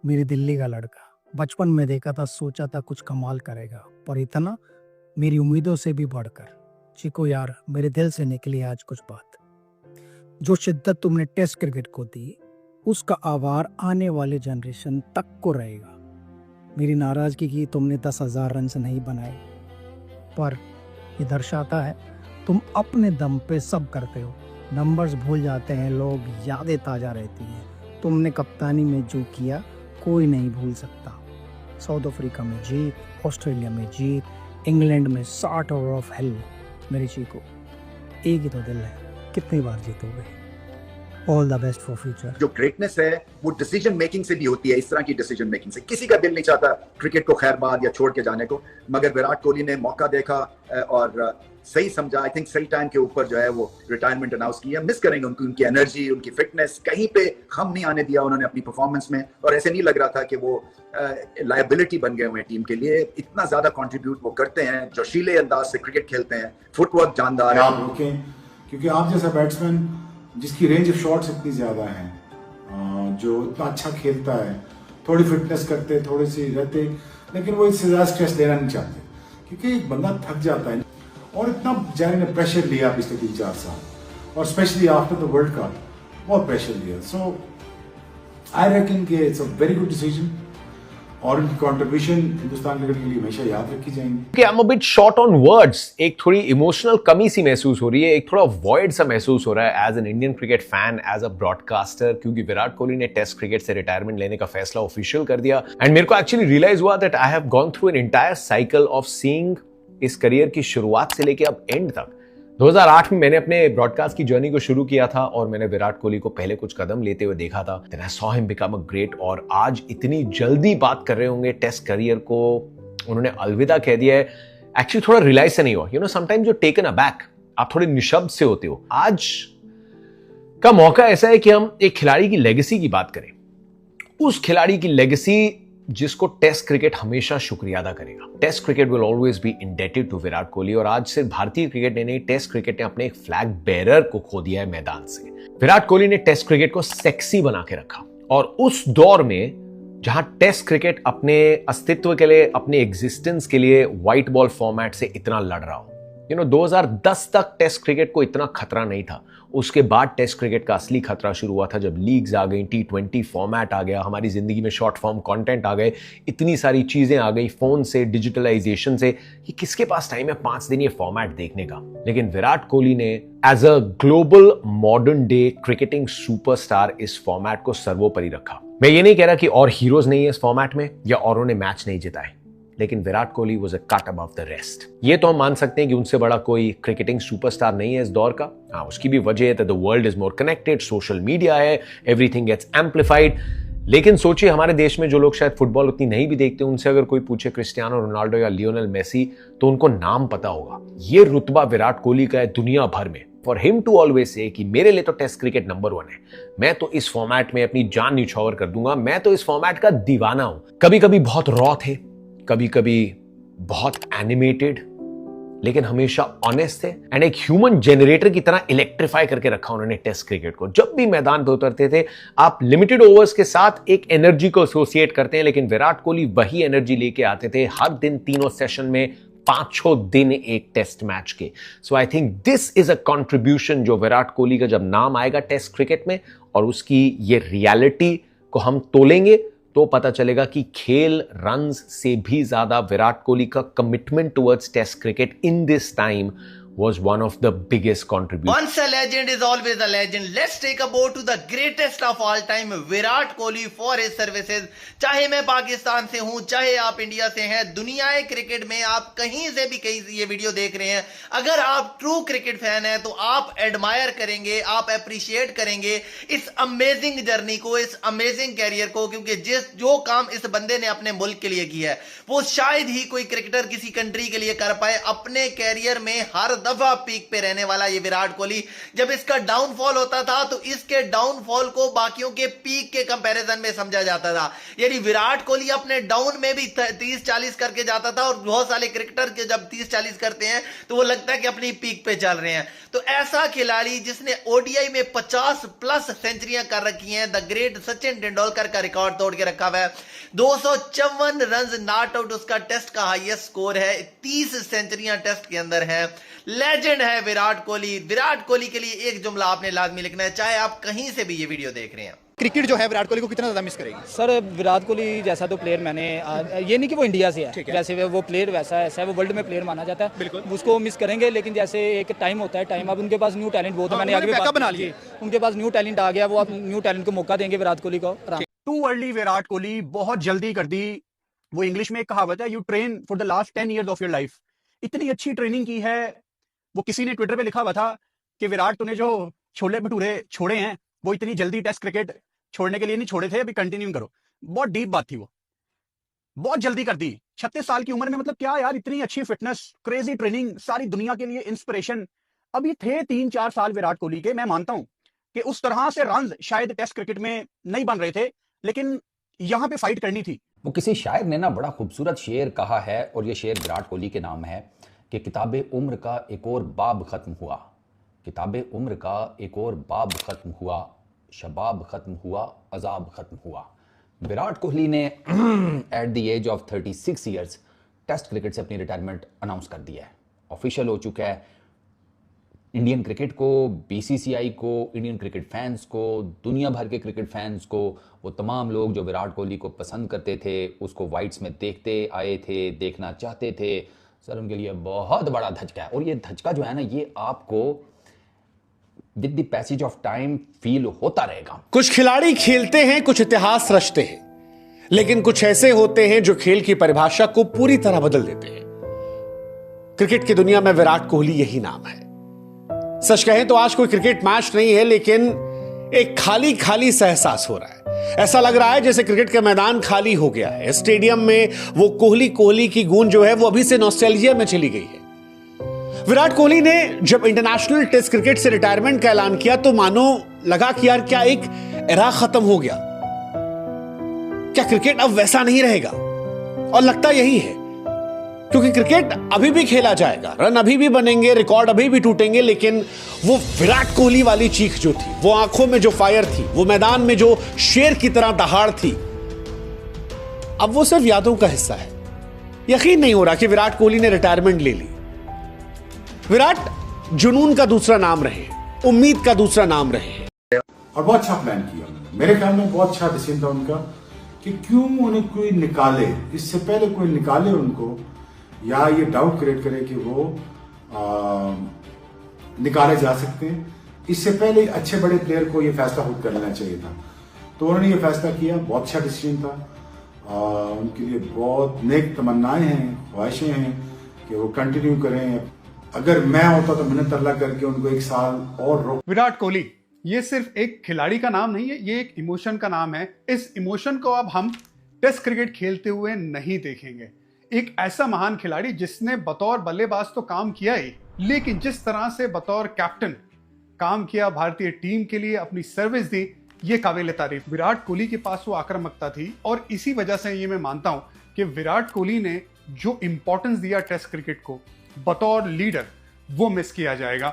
मेरी दिल्ली का लड़का, बचपन में देखा था, सोचा था कुछ कमाल करेगा, पर इतना मेरी उम्मीदों से भी बढ़कर। चिको यार, मेरे दिल से निकली आज कुछ बात। जो शिद्दत तुमने टेस्ट क्रिकेट को दी, उसका आभार आने वाले जनरेशन तक को रहेगा। मेरी नाराजगी की तुमने 10,000 रन से नहीं बनाए, पर ये दर्शाता है तुम अपने दम पे सब करते हो। नंबर्स भूल जाते हैं लोग, यादें ताजा रहती हैं। तुमने कप्तानी में जो किया कोई नहीं भूल सकता। साउथ अफ्रीका में जीत, ऑस्ट्रेलिया में जीत, इंग्लैंड में 60 ओवर ऑफ हेल। मेरी चीको, एक ही तो दिल है, कितनी बार जीतोगे? All the best for future. जो ग्रेटनेस है वो डिसीजन मेकिंग से भी होती है। इस तरह की डिसीजन मेकिंग से किसी का दिल नहीं चाहता क्रिकेट को खैरबाद या छोड़ के जाने को, मगर विराट कोहली ने मौका देखा और सही समझा। आई थिंक सही टाइम के ऊपर जो है वो रिटायरमेंट अनाउंस किया। मिस करेंगे उनकी एनर्जी, उनकी फिटनेस, कहीं पे हम नहीं आने दिया उन्होंने अपनी परफॉर्मेंस में। और ऐसे नहीं लग रहा था कि वो लायबिलिटी बन गए हुए टीम के लिए। इतना ज्यादा कंट्रीब्यूट वो करते हैं, जोशीले अंदाज से क्रिकेट खेलते हैं, फुटवर्क जानदार है। आप रुकें, क्योंकि आप जैसा बैट्समैन जिसकी रेंज ऑफ शॉट्स इतनी ज्यादा है, जो इतना अच्छा खेलता है, थोड़ी फिटनेस करते, थोड़ी सी रहते, लेकिन वो इससे ज्यादा स्ट्रेस लेना नहीं चाहते, क्योंकि एक बंदा थक जाता है। और इतना बेचारे ने प्रेशर लिया पिछले 3-4 साल, और specially after the world cup बहुत प्रेशर लिया। सो आई रेकन कि it's a very good decision, और उनकी कंट्रीब्यूशन हिंदुस्तान क्रिकेट के लिए हमेशा याद रखी जाएंगी। I am a bit short on words. एक थोड़ी इमोशनल कमी सी महसूस हो रही है, एक थोड़ा वॉइड सा महसूस हो रहा है as an Indian cricket fan, as a broadcaster, क्योंकि विराट कोहली ने टेस्ट क्रिकेट से रिटायरमेंट लेने का फैसला ऑफिशियल कर दिया। एंड मेरे को एक्चुअली रियलाइज हुआ that I have gone through an entire cycle of seeing इस करियर की शुरुआत से लेके अब एंड तक। 2008 में मैंने अपने ब्रॉडकास्ट की जर्नी को शुरू किया था और मैंने विराट कोहली को पहले कुछ कदम लेते हुए देखा था। Then I saw him become a great, और आज इतनी जल्दी बात कर रहे होंगे टेस्ट करियर को उन्होंने अलविदा कह दिया है। एक्चुअली थोड़ा रियलाइज से नहीं हुआ। You know, sometimes you taken aback, आप थोड़े निशब्द से होते हो। आज का मौका ऐसा है कि हम एक खिलाड़ी की लेगेसी की बात करें, उस खिलाड़ी की लेगेसी जिसको टेस्ट क्रिकेट हमेशा शुक्रिया अदा करेगा। Test cricket will always be indebted to Virat Kohli, और आज सिर्फ भारतीय क्रिकेट ने नहीं, टेस्ट क्रिकेट ने अपने एक फ्लैग बेरर को खो दिया है मैदान से। विराट कोहली ने टेस्ट क्रिकेट को सेक्सी बना के रखा, और उस दौर में जहां टेस्ट क्रिकेट अपने अस्तित्व के लिए, अपने एग्जिस्टेंस के लिए व्हाइट बॉल फॉर्मेट से इतना लड़ रहा हो। 2010 तक टेस्ट क्रिकेट को इतना खतरा नहीं था। उसके बाद टेस्ट क्रिकेट का असली खतरा शुरू हुआ था जब लीग्स आ गई, T20 फॉर्मेट आ गया, हमारी जिंदगी में शॉर्ट फॉर्म कंटेंट आ गए, इतनी सारी चीजें आ गई, फोन से, डिजिटलाइजेशन से, कि किसके पास टाइम है 5 दिन ये फॉर्मेट देखने का। लेकिन विराट कोहली ने as a global modern day cricketing superstar इस फॉर्मेट को सर्वोपरि रखा। मैं ये नहीं कह रहा कि और हीरोज नहीं है इस फॉर्मेट में या औरों ने मैच नहीं जिताए, लेकिन Virat Kohli was a cut above the rest. ये तो हम मान सकते हैं कि उनसे बड़ा कोई क्रिकेटिंग सुपरस्टार नहीं है इस दौर का। हाँ, उसकी भी वजह है the world is more connected, social media है, एवरीथिंग गेट्स एम्पलीफाइड। लेकिन सोचिए, हमारे देश में जो लोग शायद फुटबॉल उतनी नहीं भी देखते, उनसे अगर कोई पूछे क्रिस्टियानो रोनाल्डो या लियोनेल मेसी, तो उनको नाम पता होगा। ये रुतबा विराट कोहली का है दुनिया भर में। For him to always say कि मेरे लिए तो टेस्ट क्रिकेट नंबर 1 है, मैं तो इस फॉर्मेट में अपनी जान न्यौछावर कर दूंगा, मैं तो इस फॉर्मेट का दीवाना हूं। कभी कभी बहुत रॉ थे, कभी कभी बहुत एनिमेटेड, लेकिन हमेशा ऑनेस्ट थे, एंड एक ह्यूमन जनरेटर की तरह इलेक्ट्रीफाई करके रखा उन्होंने टेस्ट क्रिकेट को। जब भी मैदान पर उतरते थे, आप लिमिटेड ओवर्स के साथ एक एनर्जी को एसोसिएट करते हैं, लेकिन विराट कोहली वही एनर्जी लेके आते थे हर दिन, तीनों सेशन में, 5-6 दिन एक टेस्ट मैच के। So I think this is a contribution जो विराट कोहली का जब नाम आएगा टेस्ट क्रिकेट में, और उसकी ये रियलिटी को हम तोलेंगे, तो पता चलेगा कि खेल रन्स से भी ज्यादा विराट कोहली का commitment towards test cricket in this time was one of the biggest contributors. Once a legend is always a legend. Let's take a bow to the greatest of all time, Virat Kohli, for his services. चाहे मैं पाकिस्तान से हूं, चाहे आप India से हैं, दुनियाए cricket में आप कहीं से भी कहीं ये वीडियो देख रहे हैं, अगर आप ट्रू क्रिकेट फैन हैं तो आप एडमायर करेंगे, आप अप्रिशिएट करेंगे इस अमेजिंग जर्नी को, इस अमेजिंग कैरियर को, क्योंकि जो काम इस बंदे ने अपने मुल्क के लिए किया है वो शायद ही कोई क्रिकेटर किसी कंट्री के लिए कर पाए। अपने कैरियर में हर दफा पीक पे रहने वाला ये विराट कोहली। जब इसका डाउनफॉल होता था तो इसके डाउनफॉल को बाकियों के पीक के कंपैरिजन में समझा जाता था। यानी विराट कोहली अपने डाउन में भी 30-40 करके जाता था, और बहुत सारे क्रिकेटर के जब 30-40 करते हैं तो वो लगता है कि अपनी पीक पे चल रहे हैं। तो ऐसा खिलाड़ी जिसने ओडीआई में 50+ सेंचुरियां कर रखी हैं, द ग्रेट सचिन तेंदुलकर का रिकॉर्ड तोड़ के रखा हुआ है। 254 रन नॉट आउट उसका टेस्ट का हाईएस्ट स्कोर है, 30 सेंचुरियां टेस्ट के अंदर है। लेजेंड है विराट कोहली। विराट कोहली के लिए एक जुमला आपने लाजमी लिखना है, चाहे आप कहीं से भी ये वीडियो देख रहे हैं। क्रिकेट जो है विराट कोहली को कितना ज़्यादा मिस करेगी? सर विराट कोहली जैसा तो प्लेयर मैंने ये नहीं कि वो इंडिया से है, जैसे वो प्लेयर वैसा ऐसा है, वो वर्ल्ड में प्लेयर माना जाता है, बिल्कुल उसको मिस करेंगे। लेकिन जैसे एक टाइम होता है, टाइम अब उनके पास न्यू टैलेंट बहुत है, मैंने आगे भी बना लिया, उनके पास न्यू टैलेंट आ गया, वो आप न्यू टैलेंट को मौका देंगे विराट कोहली को। टू अर्ली विराट कोहली, बहुत जल्दी कर दी। वो इंग्लिश में एक कहावत है, you train for the last 10 years of your life. इतनी अच्छी ट्रेनिंग की है। वो किसी ने ट्विटर पे लिखा हुआ था कि विराट तूने जो छोले भटूरे छोड़े हैं वो इतनी जल्दी टेस्ट क्रिकेट छोड़ने के लिए नहीं छोड़े थे, अभी कंटिन्यू करो। बहुत डीप बात थी, वो बहुत जल्दी कर दी 36 साल की उम्र में। मतलब क्या यार, इतनी अच्छी फिटनेस, क्रेजी ट्रेनिंग, सारी दुनिया के लिए इंस्पिरेशन। अभी थे 3-4 साल विराट कोहली के। मैं मानता हूं कि उस तरह से रन शायद टेस्ट क्रिकेट में नहीं बन रहे थे, लेकिन यहां पे फाइट करनी थी। वो किसी शायर ने ना बड़ा खूबसूरत शेर कहा है, और ये शेर विराट कोहली के नाम है कि किताबे उम्र का एक और बाब खत्म हुआ, किताबे उम्र का एक और बाब खत्म हुआ, शबाब खत्म हुआ, अजाब खत्म हुआ। विराट कोहली ने at the age of 36 years test cricket से अपनी रिटायरमेंट अनाउंस कर दिया है, ऑफिशियल हो चुका है। इंडियन क्रिकेट को, बीसीसीआई को, इंडियन क्रिकेट फैंस को, दुनिया भर के क्रिकेट फैंस को, वो तमाम लोग जो विराट कोहली को पसंद करते थे, उसको वाइट्स में देखते आए थे, देखना चाहते थे, सर उनके लिए बहुत बड़ा धचका है। और ये धचका जो है ना, ये आपको with the passage of time feel होता रहेगा। कुछ खिलाड़ी खेलते हैं, कुछ इतिहास रचते हैं, लेकिन कुछ ऐसे होते हैं जो खेल की परिभाषा को पूरी तरह बदल देते हैं। क्रिकेट की दुनिया में विराट कोहली यही नाम है। सच कहें तो आज कोई क्रिकेट मैच नहीं है, लेकिन एक खाली खाली सा एहसास हो रहा है। ऐसा लग रहा है जैसे क्रिकेट का मैदान खाली हो गया है। स्टेडियम में वो कोहली कोहली की गूंज जो है वो अभी से नॉस्टैल्जिया में चली गई है। विराट कोहली ने जब इंटरनेशनल टेस्ट क्रिकेट से रिटायरमेंट का ऐलान किया तो मानो लगा कि यार क्या एक एरा खत्म हो गया, क्या क्रिकेट अब वैसा नहीं रहेगा। और लगता यही है, क्योंकि क्रिकेट अभी भी खेला जाएगा, रन अभी भी बनेंगे, रिकॉर्ड अभी भी टूटेंगे, लेकिन वो विराट कोहली वाली चीख जो थी, वो आंखों में जो फायर थी, वो मैदान में जो शेर की तरह दहाड़ थी, अब वो सिर्फ यादों का हिस्सा है। यकीन नहीं हो रहा कि विराट कोहली ने रिटायरमेंट ले ली। विराट जुनून का दूसरा नाम रहे, उम्मीद का दूसरा नाम रहे। और बहुत अच्छा प्लान किया उन्होंने। मेरे ख्याल में बहुत अच्छा डिसीजन था उनका कि क्यों उन्हें कोई निकाले, इससे पहले कोई निकाले उनको, या ये डाउट क्रिएट करे कि वो निकाले जा सकते हैं। इससे पहले अच्छे बड़े प्लेयर को ये फैसला खुद कर लेना चाहिए था, तो उन्होंने ये फैसला किया। बहुत अच्छा डिसीजन था। उनके लिए बहुत नेक तमन्नाएं हैं, ख्वाहिशें हैं कि वो कंटिन्यू करें। अगर मैं होता तो मिन्नत अल्लाह करके उनको 1 साल और रोक। विराट कोहली ये सिर्फ एक खिलाड़ी का नाम नहीं है, ये एक इमोशन का नाम है। इस इमोशन को अब हम टेस्ट क्रिकेट खेलते हुए नहीं देखेंगे। एक ऐसा महान खिलाड़ी जिसने बतौर बल्लेबाज तो काम किया ही, लेकिन जिस तरह से बतौर कैप्टन काम किया, भारतीय टीम के लिए अपनी सर्विस दी, ये काबिल तारीफ। विराट कोहली के पास वो आक्रामकता थी, और इसी वजह से ये मैं मानता हूं कि विराट कोहली ने जो इंपॉर्टेंस दिया टेस्ट क्रिकेट को बतौर लीडर, वो मिस किया जाएगा।